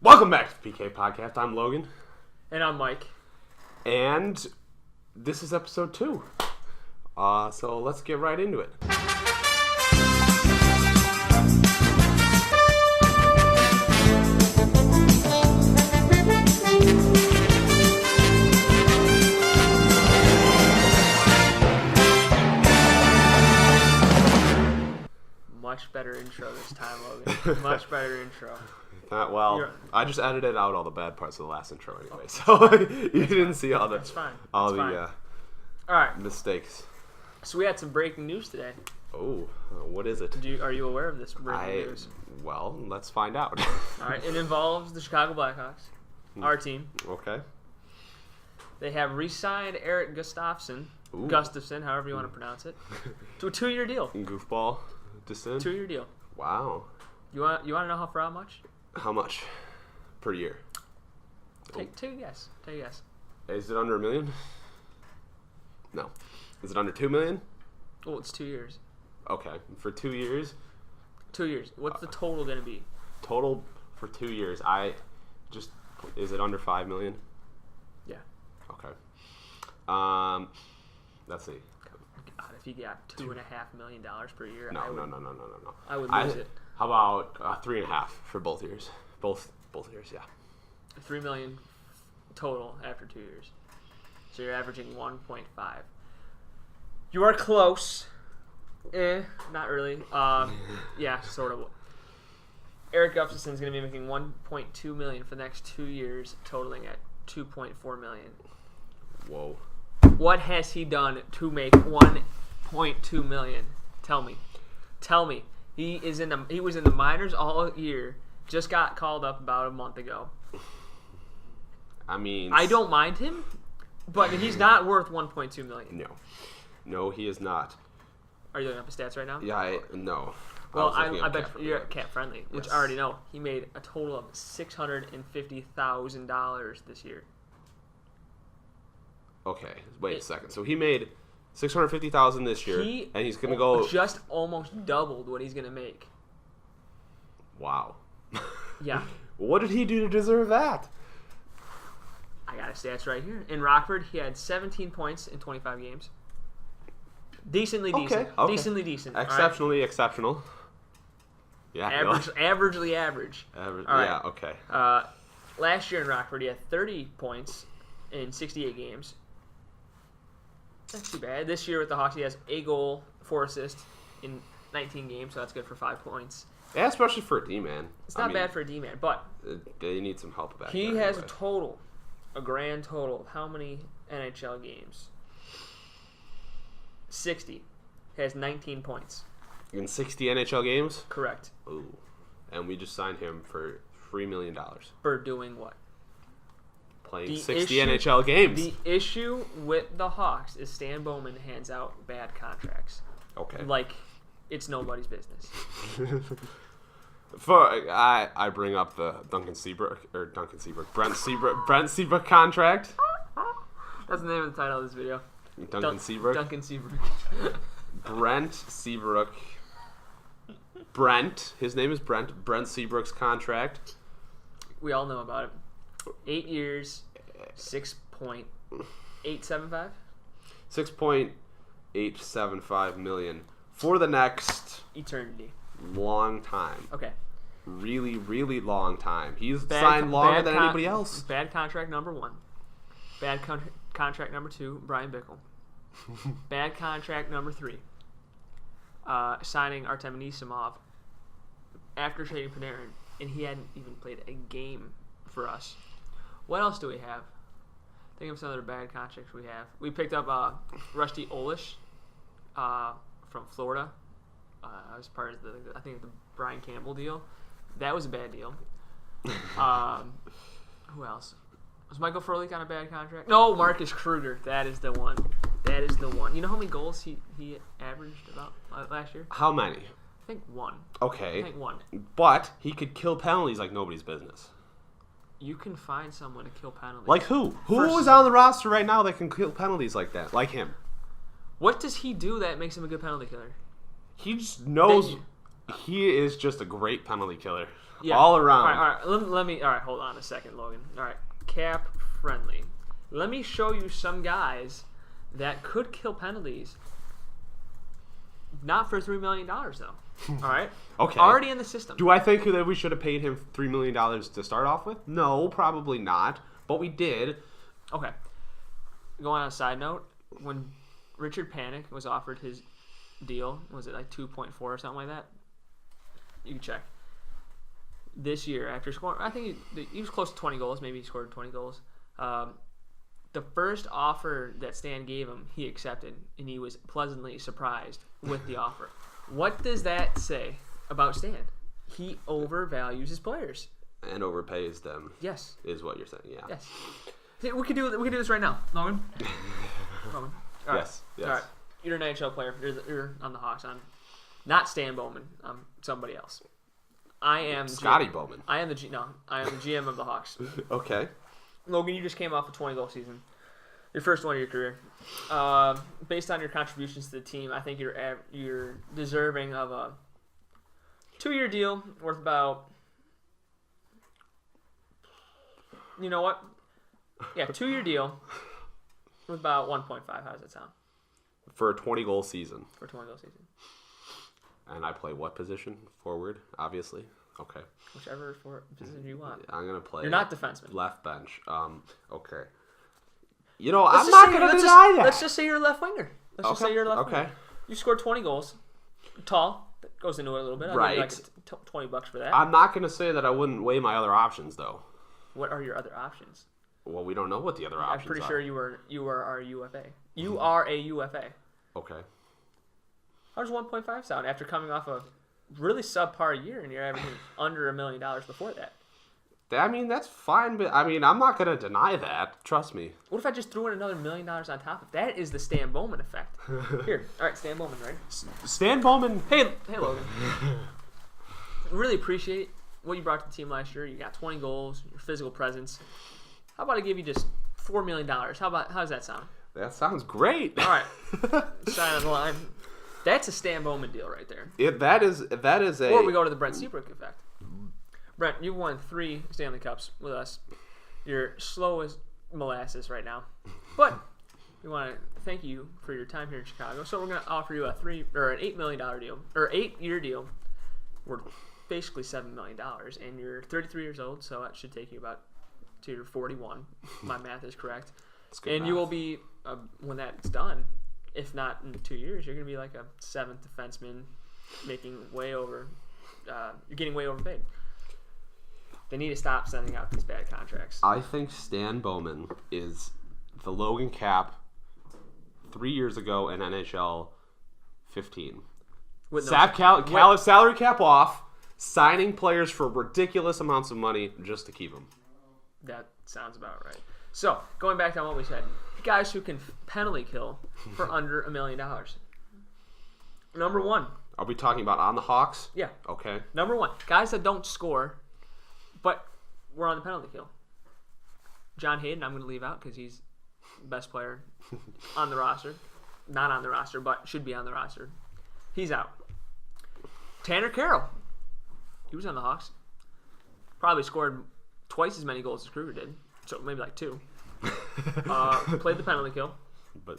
Welcome back to the PK Podcast. I'm Logan. And I'm Mike. And this is episode 2. So let's get right into it. Much better intro this time, Logan. Much better intro. I just edited out all the bad parts of the last intro anyway, so you didn't see all the That's fine. all That's the fine. All right. mistakes. So we had some breaking news today. Oh, what is it? Are you aware of this breaking news? Well, let's find out. All right. It involves the Chicago Blackhawks, our team. Okay. They have re-signed Eric Gustafsson, however you want to pronounce it, to a 2-year deal. Goofball. Descent? 2-year deal. Wow. You want to know for how much? How much per year? Take a guess. Take a guess. Is it under $1 million? No. Is it under $2 million? Well, it's 2 years. Okay, for 2 years. 2 years. What's the total going to be? Total for 2 years. Is it under $5 million? Yeah. Okay. Let's see. God, if you got $2.5 million per year, No. I would lose it. How about 3.5 for both years? Both years, yeah. $3 million total after 2 years. So you're averaging 1.5. You are close. Not really. Yeah, sort of. Eric Gustafsson's going to be making $1.2 million for the next 2 years, totaling at $2.4 million. Whoa. What has he done to make $1.2 million? Tell me. He was in the minors all year. Just got called up about a month ago. I mean, I don't mind him, but he's not worth $1.2 million. No, he is not. Are you looking up his stats right now? Yeah, no. Well, I bet you're Cat Friendly, which Yes. I already know. He made a total of $650,000 this year. Okay, wait a second. So he made $650,000 this year, and he's gonna go just almost doubled what he's gonna make. Wow. Yeah. What did he do to deserve that? I got his stats right here. In Rockford, he had 17 points in 25 games. Decently decent. Okay. Decently decent. Exceptionally exceptional. Yeah. Averagely average. Average. All right. Yeah. Okay. Last year in Rockford, he had 30 points in 68 games. Not too bad. This year with the Hawks, he has 8 goal, 4 assists in 19 games, so that's good for 5 points. Yeah, especially for a D-man. It's not bad for a D-man, but they need some help back he there has anyway. a grand total of how many NHL games? 60. He has 19 points. In 60 NHL games? Correct. Ooh. And we just signed him for $3 million. For doing what? Playing 60 NHL games. The issue with the Hawks is Stan Bowman hands out bad contracts. Okay. Like, it's nobody's business. I bring up the Brent Seabrook contract. That's the name of the title of this video. Duncan Seabrook. Brent Seabrook. His name is Brent. Brent Seabrook's contract. We all know about it. 8 years, $6.875? $6.875 million for the next eternity. Long time. Okay. Really, really long time. He's signed longer than anybody else. Bad contract number 1. Bad contract number 2, Brian Bickle. Bad contract number 3. Signing Artem Anisimov after trading Panarin, and he hadn't even played a game for us. What else do we have? Think of some other bad contracts we have. We picked up Rusty Olish from Florida. As part of the Brian Campbell deal. That was a bad deal. Who else? Was Michael Frolik on a bad contract? No, Marcus Kruger. That is the one. You know how many goals he averaged about last year? How many? I think 1. Okay. I think 1. But he could kill penalties like nobody's business. You can find someone to kill penalties. Like who? Who is on the roster right now that can kill penalties like that? Like him. What does he do that makes him a good penalty killer? He just knows he is just a great penalty killer. Yeah. All around. All right. Let me. All right. Hold on a second, Logan. All right. Cap friendly. Let me show you some guys that could kill penalties. Not for $3 million though. All right. Okay. Already in the system. Do I think that we should have paid him $3 million to start off with? No, probably not. But we did. Okay. Going on a side note, when Richard Panik was offered his deal, was it like 2.4 or something like that? You can check. This year, after scoring, I think he was close to 20 goals. Maybe he scored 20 goals. The first offer that Stan gave him, he accepted, and he was pleasantly surprised with the offer. What does that say about Stan? He overvalues his players and overpays them. Yes, is what you're saying. Yeah. Yes. See, we could do this right now, Logan. Logan. All right. Yes. All right. You're an NHL player. You're on the Hawks. I'm not Stan Bowman. I'm somebody else. I am Scotty Bowman. I am the GM of the Hawks. Okay. Logan, you just came off a 20-goal season. Your first one of your career. Based on your contributions to the team, I think you're deserving of a 2-year deal worth about. You know what? Yeah, 2-year deal with about 1.5. How does that sound? For a 20-goal season. For a 20-goal season. And I play what position? Forward, obviously. Okay. Whichever position you want. I'm gonna play. You're not defenseman. Left bench. Okay. I'm not gonna deny that. Let's just say you're a left winger. Let's just say you're a left winger. Okay. You scored 20 goals. Tall. That goes into it a little bit. I'll right. give you like $20 for that. I'm not gonna say that I wouldn't weigh my other options though. What are your other options? Well, we don't know what the other options are. I'm pretty sure you are our UFA. You are a UFA. Okay. How does 1.5 sound after coming off a really subpar year and you're averaging under $1 million before that? I mean, that's fine, but I mean, I'm not going to deny that. Trust me. What if I just threw in another $1 million on top of that? Is the Stan Bowman effect. Here. All right, Stan Bowman, right? Stan Bowman. Hey, Logan. Really appreciate what you brought to the team last year. You got 20 goals, your physical presence. How about I give you just $4 million? How does that sound? That sounds great. All right. Sign on the line. That's a Stan Bowman deal right there. That is a. Or we go to the Brent Seabrook effect. Brent, you've won 3 Stanley Cups with us. You're slow as molasses right now, but we want to thank you for your time here in Chicago. So we're going to offer you an $8 million deal, or 8-year deal. We're basically $7 million, and you're 33 years old, so that should take you about to your 41. My math is correct. And you will be when that's done. If not in 2 years, you're going to be like a 7th defenseman, making way over. You're getting way overpaid. They need to stop sending out these bad contracts. I think Stan Bowman is the Logan Cap 3 years ago in NHL 15. Salary cap off, signing players for ridiculous amounts of money just to keep them. That sounds about right. So, going back to what we said, guys who can penalty kill for under $1 million. Number 1. Are we talking about on the Hawks? Yeah. Okay. Number 1, guys that don't score, but we're on the penalty kill. John Hayden, I'm going to leave out because he's the best player on the roster. Not on the roster, but should be on the roster. He's out. Tanner Carroll. He was on the Hawks. Probably scored twice as many goals as Kruger did. So maybe like 2. Played the penalty kill. But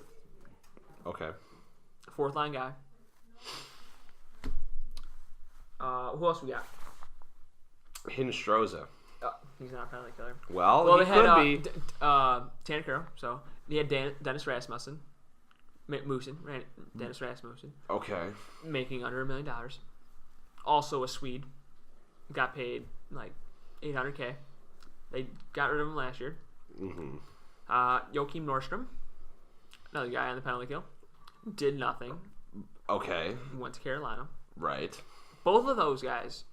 okay. 4th line guy. Who else we got? Hinstroza. He's not a penalty killer. Well, he they could had be. Tanner Carroll. So he had Dennis Rasmussen. Dennis Rasmussen. Okay. Making under $1 million. Also a Swede. Got paid like $800K. They got rid of him last year. Mm-hmm. Joachim Nordstrom, another guy on the penalty kill, did nothing. Okay. Went to Carolina. Right. Both of those guys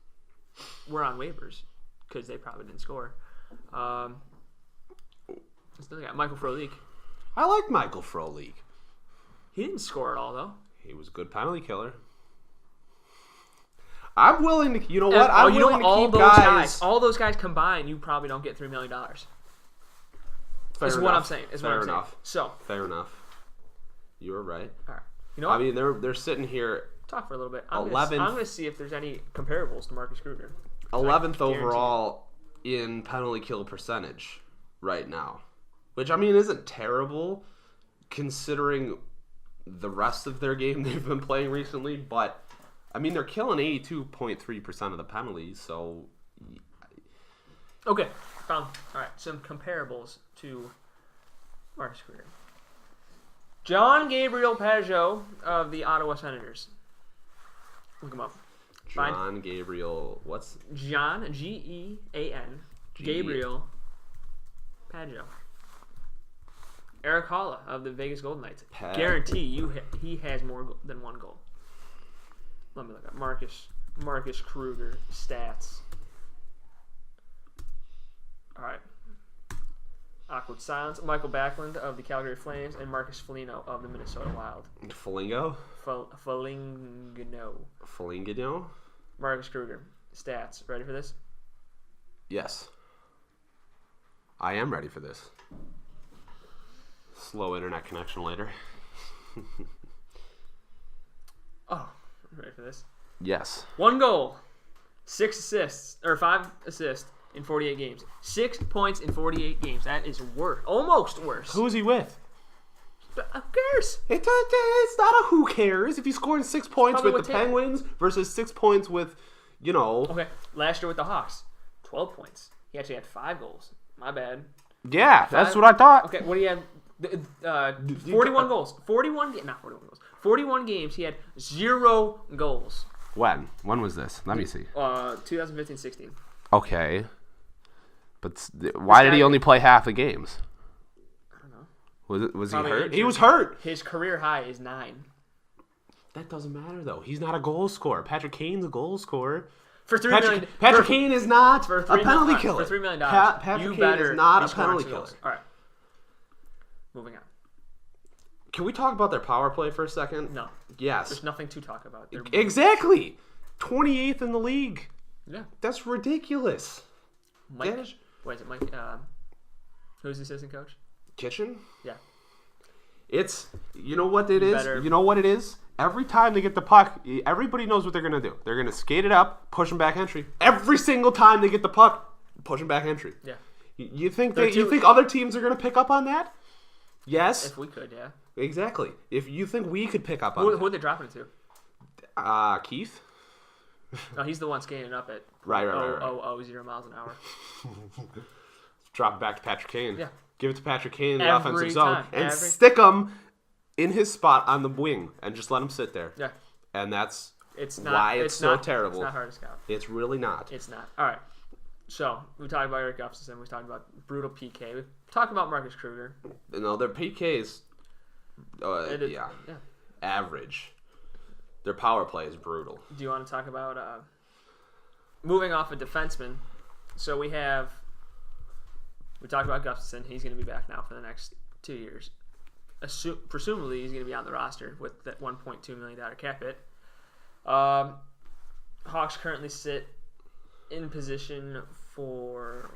were on waivers because they probably didn't score. Still got Michael Frolik. I like Michael Frolik. He didn't score at all though. He was a good penalty killer. I'm willing to. You know what? I'm willing to keep guys. All those guys combined, you probably don't get $3 million. Is what I'm saying. Fair enough. So fair enough. You were right. All right. You know what? I mean, they're sitting here. Talk for a little bit. I'm going to see if there's any comparables to Marcus Kruger. 11th guarantee overall in penalty kill percentage right now, which I mean isn't terrible considering the rest of their game they've been playing recently. But I mean they're killing 82.3% of the penalties, so. Okay, found all right. Some comparables to Marcus Kruger. John Gabriel Pajot of the Ottawa Senators. Look him up. John Gabriel, what's John Gean Gabriel Pajot. Eric Halla of the Vegas Golden Knights. Guarantee you he has more than one goal. Let me look up Marcus Kruger stats. All right. Awkward silence. Michael Backlund of the Calgary Flames and Marcus Foligno of the Minnesota Wild. Foligno? Foligno. Marcus Kruger. Stats. Ready for this? Yes. I am ready for this. Slow internet connection later. Oh, ready for this? Yes. 1 goal, 5 assists in 48 games. 6 points in 48 games. That is worse. Almost worse. Who's he with? Who cares? It's not a who cares. If he's scoring 6 points with the Penguins versus 6 points with, Okay, last year with the Hawks, 12 points. He actually had 5 goals. My bad. Yeah, that's what I thought. Okay, what do you have? 41 goals. 41 games. He had 0 goals. When? When was this? Let me see. 2015-16. Okay. But why did he only play half the games? I don't know. Was he hurt? He was hurt. His career high is 9. That doesn't matter, though. He's not a goal scorer. Patrick Kane's a goal scorer. For $3 million. Patrick Kane is not a penalty For killer. $3 million. Patrick Kane is not a penalty killer. All right. Moving on. Can we talk about their power play for a second? No. Yes. There's nothing to talk about. Exactly. 28th in the league. Yeah. That's ridiculous. Mike. Wait, is it Mike? Who's the assistant coach? Kitchen? Yeah. It's, you know what it is? You know what it is? Every time they get the puck, everybody knows what they're going to do. They're going to skate it up, push them back entry. Every single time they get the puck, push them back entry. Yeah. You think other teams are going to pick up on that? Yes. If we could, yeah. Exactly. If you think we could pick up on that. Who are they dropping it to? Keith. No, he's the one skating up at right. 0 miles an hour. Drop it back to Patrick Kane. Yeah. Give it to Patrick Kane in the offensive zone and stick him in his spot on the wing and just let him sit there. Yeah. And that's why it's so terrible. It's not hard to scout. It's really not. It's not. All right. So we talked about Eric Gustafsson. We talked about brutal PK. We talked about Marcus Kruger. No, their PKs, average. Their power play is brutal. Do you want to talk about moving off a defenseman? So we talked about Gustafsson. He's going to be back now for the next 2 years. Presumably, he's going to be on the roster with that $1.2 million cap hit. Hawks currently sit in position for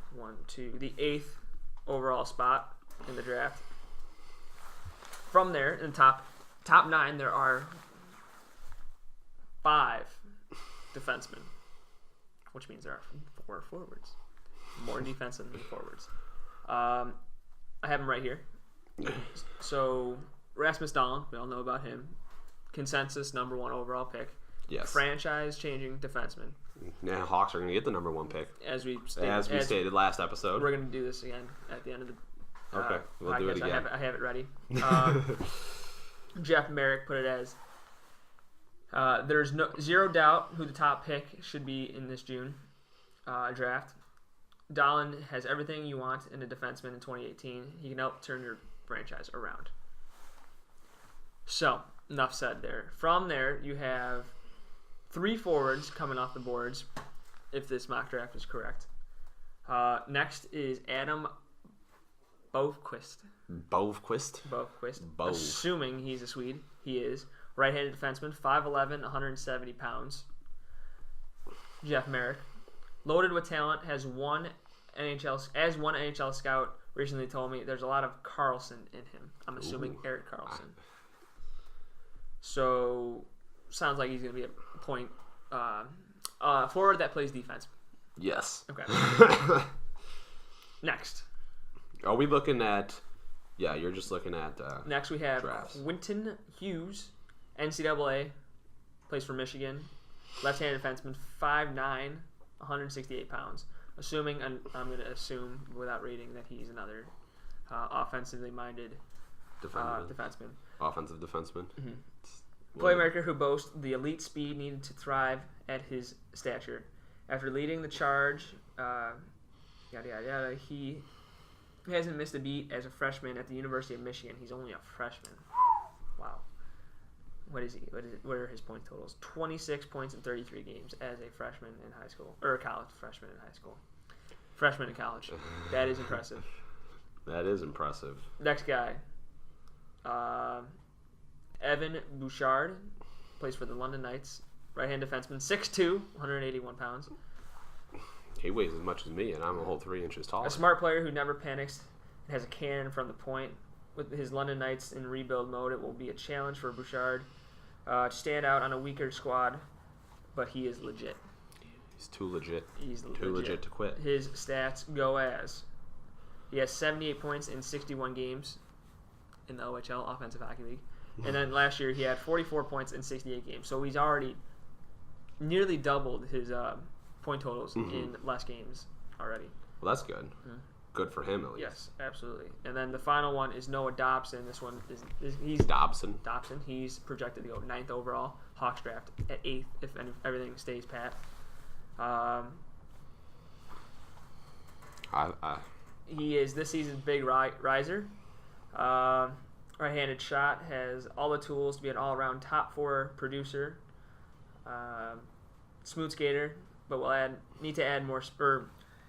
the 8th overall spot in the draft. From there, in the top 9, there are 5 defensemen, which means there are 4 forwards. More defensive than forwards. I have him right here. So, Rasmus Dahlin, we all know about him. Consensus number 1 overall pick. Yes. Franchise-changing defenseman. Yeah, Hawks are going to get the number 1 pick. As we stated last episode. We're going to do this again at the end of the okay, we'll podcast. do it again. I have it ready. Jeff Merrick put it as, there's zero doubt who the top pick should be in this June draft. Dahlin has everything you want in a defenseman in 2018. He can help turn your franchise around. So, enough said there. From there, you have 3 forwards coming off the boards, if this mock draft is correct. Next is Adam Bovqvist. Bovqvist? Assuming he's a Swede. He is. Right-handed defenseman, 5'11", 170 pounds. Jeff Merrick. Loaded with talent, as one NHL scout recently told me, there's a lot of Carlson in him. I'm assuming Erik Karlsson. So, sounds like he's going to be a point forward that plays defense. Yes. Okay. Next. Are we looking at... Yeah, you're just looking at... Next we have drafts. Wynton Hughes, NCAA, plays for Michigan. Left-handed defenseman, 5'9", 168 pounds. Assuming, I'm going to assume without reading, that he's another offensively minded defenseman. Offensive defenseman. Mm-hmm. Playmaker who boasts the elite speed needed to thrive at his stature. After leading the charge, yada yada yada, he hasn't missed a beat as a freshman at the University of Michigan. He's only a freshman. Wow. What is he? What are his point totals? 26 points in 33 games as a freshman in high school. Or a college freshman in high school. Freshman in college. That is impressive. That is impressive. Next guy. Evan Bouchard. Plays for the London Knights. Right-hand defenseman. 6'2", 181 pounds. He weighs as much as me, and I'm a whole 3 inches taller. A smart player who never panics and has a cannon from the point. With his London Knights in rebuild mode, it will be a challenge for Bouchard to stand out on a weaker squad, but he is legit. He's too legit. He's too legit to quit. His stats go as: he has 78 points in 61 games in the OHL, Offensive Hockey League. And then last year he had 44 points in 68 games. So he's already nearly doubled his point totals in less games already. Well, that's good. Good for him, at least. Yes, absolutely. And then the final one is Noah Dobson. This one is he's Dobson. He's projected to go 9th overall. Hawks draft at 8th if everything stays pat. He is this season's big riser. Right-handed shot, has all the tools to be an all-around top 4 producer. Smooth skater, but will need to add more.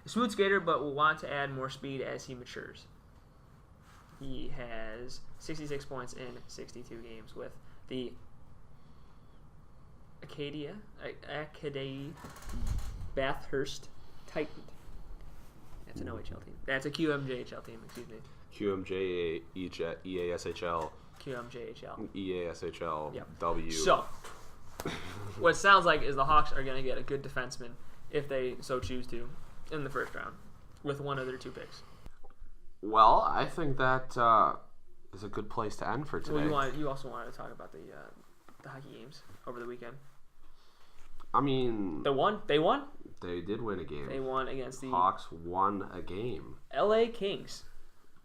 Smooth skater, but will want to add more speed as he matures. He has 66 points in 62 games with the Acadie Bathurst Titan. That's an OHL team. That's a QMJHL team, excuse me. QMJEASHL. QMJHL. EASHL. Yep. W. So, what it sounds like is the Hawks are going to get a good defenseman, if they so choose to, in the first round, with one of their 2 picks. Well, I think that is a good place to end for today. Well, you also wanted to talk about the hockey games over the weekend. I mean... They won. They did win a game. They won against the... Hawks won a game. LA Kings.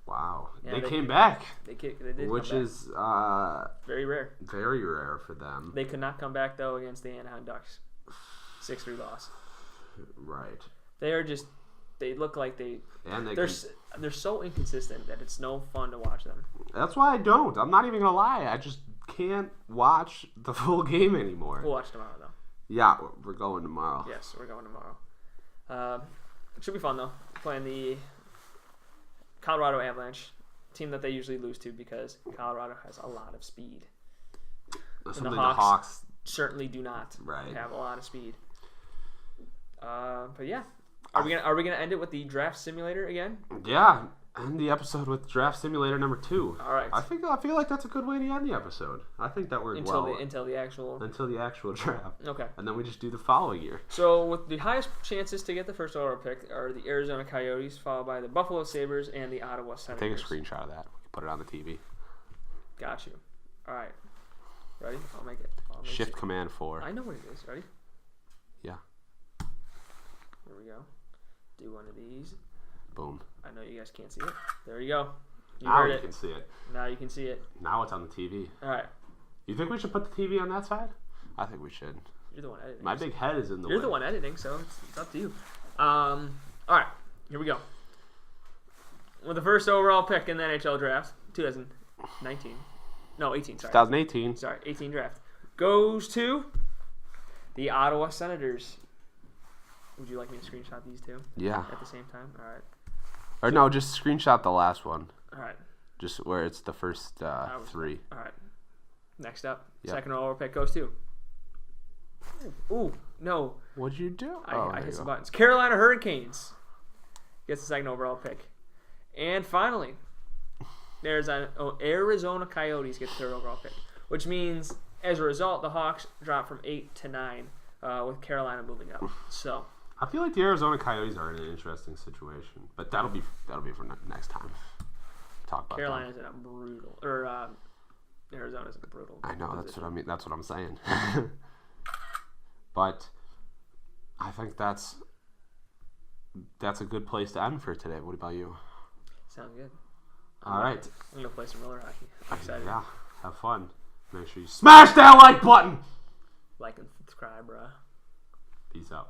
Wow. Yeah, they came back. They did which come back. Is... very rare. Very rare for them. They could not come back, though, against the Anaheim Ducks. 6-3 loss. Right. They are just... They look like they... And they're so inconsistent that it's no fun to watch them. That's why I don't. I'm not even going to lie. I just can't watch the full game anymore. We'll watch tomorrow, though. Yeah, we're going tomorrow. Yes, we're going tomorrow. It should be fun, though. Playing the Colorado Avalanche, team that they usually lose to because Colorado has a lot of speed. That's and something the Hawks the Hawks certainly do not have a lot of speed. But yeah. Are we gonna end it with the draft simulator again? Yeah, end the episode with draft simulator number 2. All right. I feel like that's a good way to end the episode. I think that worked well until the actual draft. Okay. And then we just do the following year. So with the highest chances to get the first overall pick are the Arizona Coyotes, followed by the Buffalo Sabres and the Ottawa Senators. Take a screenshot of that. We can put it on the TV. Got you. All right. Ready? I'll make it. Shift Command 4. I know what it is. Ready? Yeah. Here we go. Do one of these. Boom. I know you guys can't see it. There you go. Now you can see it. Now you can see it. Now it's on the TV. All right. You think we should put the TV on that side? I think we should. You're the one editing. My big head is in the way. You're the one editing, so it's up to you. All right. Here we go. With the first overall pick in the NHL Draft, 2019. No, 18, sorry. 2018. Sorry, 18 draft. Goes to the Ottawa Senators. Would you like me to screenshot these two? Yeah. At the same time? All right. Or no, just screenshot the last one. All right. Just where it's the first 3. All right. Next up, Yep. second overall pick goes to. Ooh, no. What'd you do? I hit some buttons. Carolina Hurricanes gets the second overall pick. And finally, there's Arizona Coyotes get the third overall pick, which means as a result, the Hawks drop from 8 to 9, with Carolina moving up. So I feel like the Arizona Coyotes are in an interesting situation, but that'll be for next time. Talk about Carolina's in a brutal, or Arizona's in a brutal. I know, position. that's what I mean. That's what I'm saying. But I think that's a good place to end for today. What about you? Sounds good. All right. I'm gonna play some roller hockey. I'm excited. Yeah, have fun. Make sure you smash that like button. Like and subscribe, bruh. Peace out.